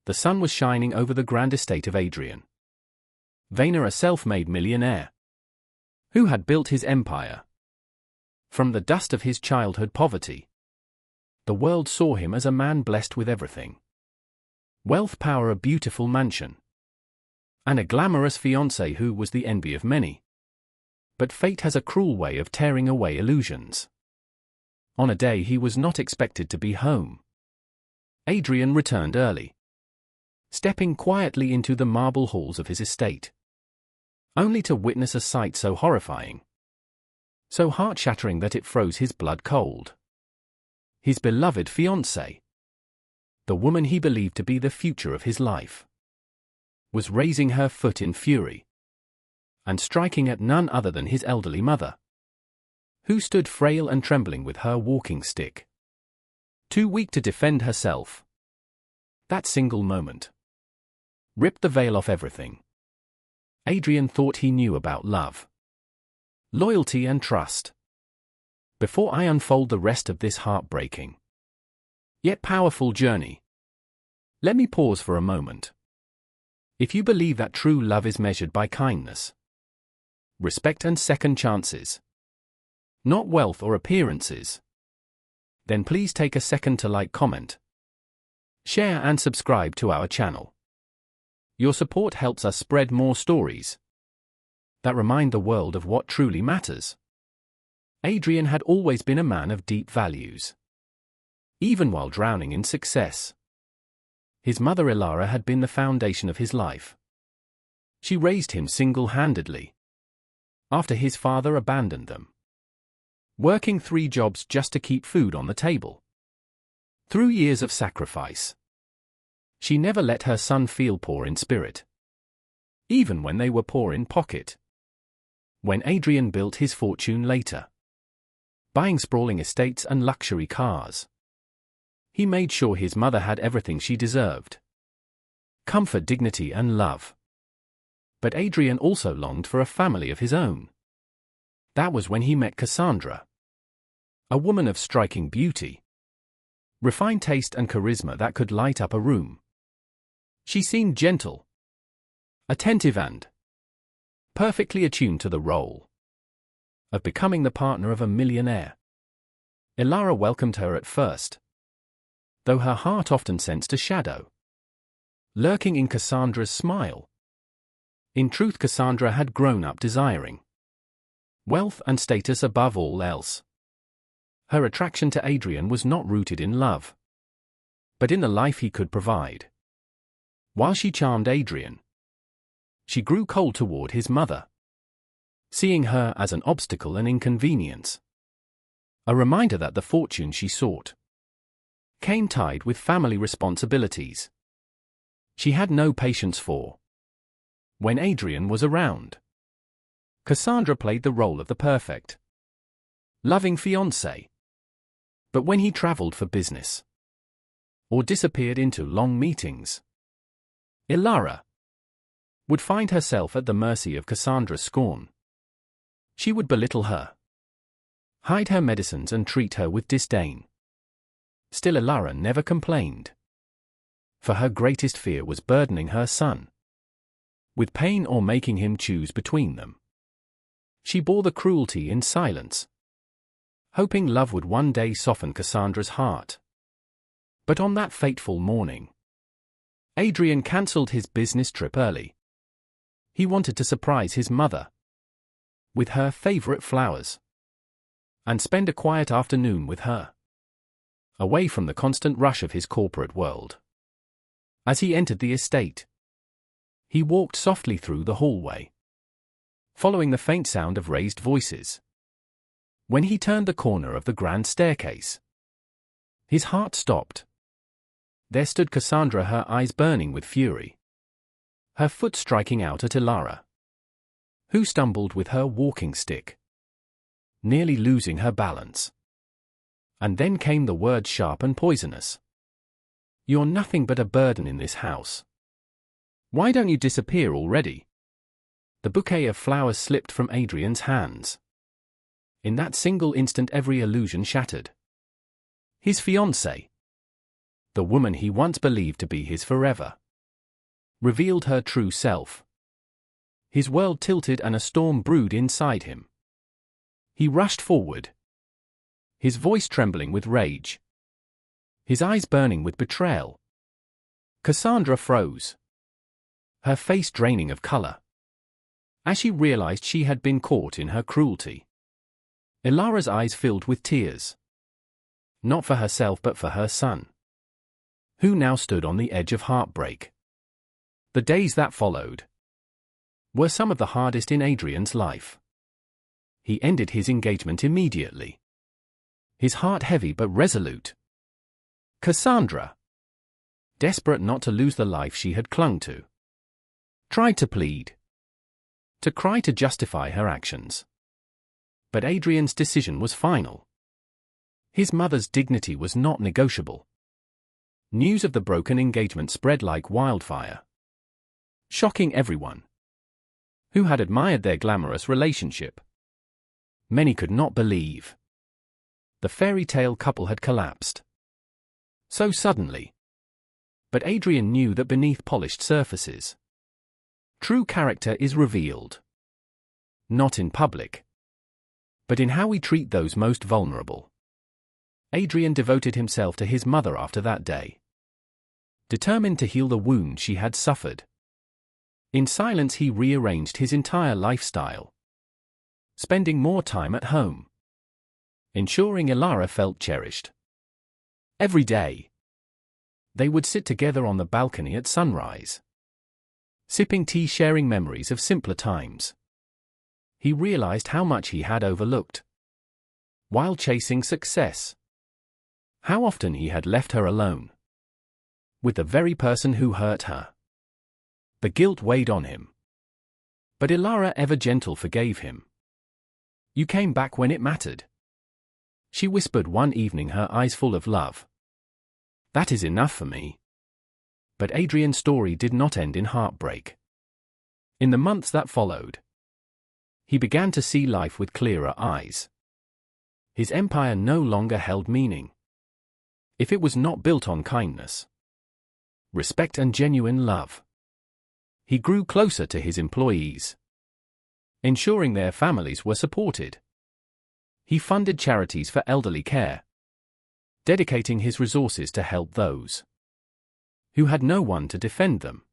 The sun was shining over the grand estate of Adrian. Vayner, a self-made millionaire, who had built his empire from the dust of his childhood poverty. The world saw him as a man blessed with everything: wealth, power, a beautiful mansion, and a glamorous fiancée who was the envy of many. But fate has a cruel way of tearing away illusions. On a day he was not expected to be home, Adrian returned early, stepping quietly into the marble halls of his estate, only to witness a sight so horrifying, so heart-shattering that it froze his blood cold. His beloved fiancée, the woman he believed to be the future of his life, was raising her foot in fury and striking at none other than his elderly mother, who stood frail and trembling with her walking stick, too weak to defend herself. That single moment ripped the veil off everything Adrian thought he knew about love, loyalty, and trust. Before I unfold the rest of this heartbreaking yet powerful journey, let me pause for a moment. If you believe that true love is measured by kindness, respect, and second chances, not wealth or appearances, then please take a second to like, comment, share, and subscribe to our channel. Your support helps us spread more stories that remind the world of what truly matters. Adrian had always been a man of deep values. Even while drowning in success, his mother Ilara had been the foundation of his life. She raised him single-handedly after his father abandoned them, working 3 jobs just to keep food on the table. Through years of sacrifice, she never let her son feel poor in spirit, even when they were poor in pocket. When Adrian built his fortune later, buying sprawling estates and luxury cars, he made sure his mother had everything she deserved: comfort, dignity, and love. But Adrian also longed for a family of his own. That was when he met Cassandra, a woman of striking beauty, refined taste, and charisma that could light up a room. She seemed gentle, attentive, and perfectly attuned to the role of becoming the partner of a millionaire. Ilara welcomed her at first, though her heart often sensed a shadow lurking in Cassandra's smile. In truth, Cassandra had grown up desiring wealth and status above all else. Her attraction to Adrian was not rooted in love, but in the life he could provide. While she charmed Adrian, she grew cold toward his mother, seeing her as an obstacle and inconvenience, a reminder that the fortune she sought came tied with family responsibilities she had no patience for. When Adrian was around, Cassandra played the role of the perfect, loving fiancé. But when he traveled for business or disappeared into long meetings, Ilara would find herself at the mercy of Cassandra's scorn. She would belittle her, hide her medicines, and treat her with disdain. Still, Ilara never complained, for her greatest fear was burdening her son with pain or making him choose between them. She bore the cruelty in silence, hoping love would one day soften Cassandra's heart. But on that fateful morning, Adrian cancelled his business trip early. He wanted to surprise his mother with her favorite flowers and spend a quiet afternoon with her, away from the constant rush of his corporate world. As he entered the estate, he walked softly through the hallway, following the faint sound of raised voices. When he turned the corner of the grand staircase, his heart stopped. There stood Cassandra, her eyes burning with fury, her foot striking out at Ilara, who stumbled with her walking stick, nearly losing her balance. And then came the words, sharp and poisonous: "You're nothing but a burden in this house. Why don't you disappear already?" The bouquet of flowers slipped from Adrian's hands. In that single instant, every illusion shattered. His fiancée, The woman he once believed to be his forever revealed her true self. His world tilted and a storm brewed inside him. He rushed forward, his voice trembling with rage, his eyes burning with betrayal. Cassandra froze, her face draining of color, as she realized she had been caught in her cruelty. Ilara's eyes filled with tears, not for herself but for her son, who now stood on the edge of heartbreak. The days that followed were some of the hardest in Adrian's life. He ended his engagement immediately, his heart heavy but resolute. Cassandra, desperate not to lose the life she had clung to, tried to plead, to cry, to justify her actions. But Adrian's decision was final. His mother's dignity was not negotiable. News of the broken engagement spread like wildfire, shocking everyone who had admired their glamorous relationship. Many could not believe the fairy tale couple had collapsed so suddenly. But Adrian knew that beneath polished surfaces, true character is revealed, not in public, but in how we treat those most vulnerable. Adrian devoted himself to his mother after that day, determined to heal the wound she had suffered. In silence he rearranged his entire lifestyle, spending more time at home, ensuring Ilara felt cherished. Every day, they would sit together on the balcony at sunrise, sipping tea, sharing memories of simpler times. He realized how much he had overlooked while chasing success. How often he had left her alone with the very person who hurt her. The guilt weighed on him. But Ilara, ever gentle, forgave him. "You came back when it mattered," she whispered one evening, her eyes full of love. "That is enough for me." But Adrian's story did not end in heartbreak. In the months that followed, he began to see life with clearer eyes. His empire no longer held meaning if it was not built on kindness, respect, and genuine love. He grew closer to his employees, ensuring their families were supported. He funded charities for elderly care, dedicating his resources to help those who had no one to defend them.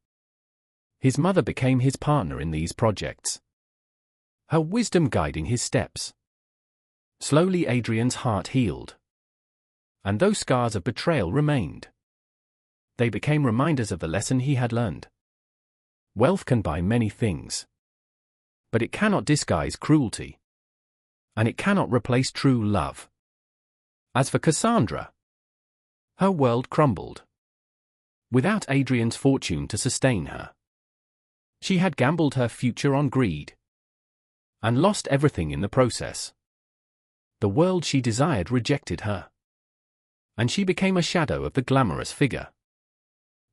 His mother became his partner in these projects, her wisdom guiding his steps. Slowly Adrian's heart healed, and though scars of betrayal remained, they became reminders of the lesson he had learned. Wealth can buy many things, but it cannot disguise cruelty, and it cannot replace true love. As for Cassandra, her world crumbled. Without Adrian's fortune to sustain her, she had gambled her future on greed and lost everything in the process. The world she desired rejected her, and she became a shadow of the glamorous figure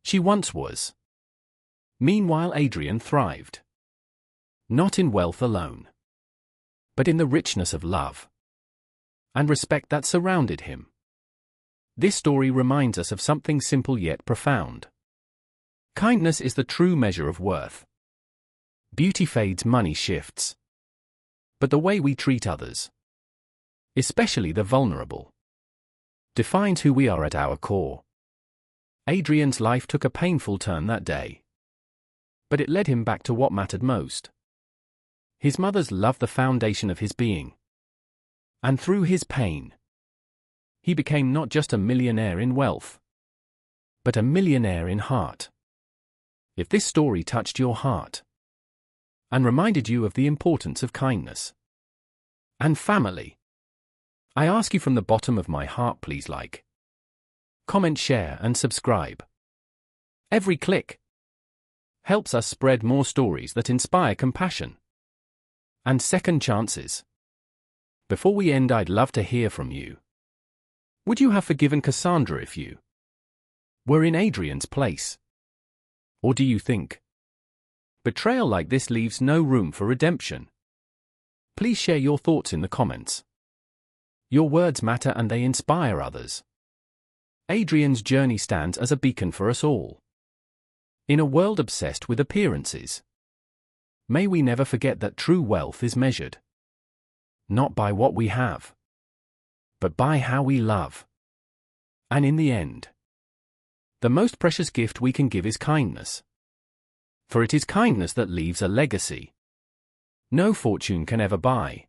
she once was. Meanwhile, Adrian thrived, not in wealth alone, but in the richness of love and respect that surrounded him. This story reminds us of something simple yet profound. Kindness is the true measure of worth. Beauty fades, money shifts, but the way we treat others, especially the vulnerable, defines who we are at our core. Adrian's life took a painful turn that day, but it led him back to what mattered most. His mother's love, the foundation of his being. And through his pain, he became not just a millionaire in wealth, but a millionaire in heart. If this story touched your heart and reminded you of the importance of kindness and family, I ask you from the bottom of my heart, please like, comment, share, and subscribe. Every click helps us spread more stories that inspire compassion and second chances. Before we end, I'd love to hear from you. Would you have forgiven Cassandra if you were in Adrian's place? Or do you think betrayal like this leaves no room for redemption? Please share your thoughts in the comments. Your words matter and they inspire others. Adrian's journey stands as a beacon for us all. In a world obsessed with appearances, may we never forget that true wealth is measured not by what we have, but by how we love. And in the end, the most precious gift we can give is kindness. For it is kindness that leaves a legacy no fortune can ever buy.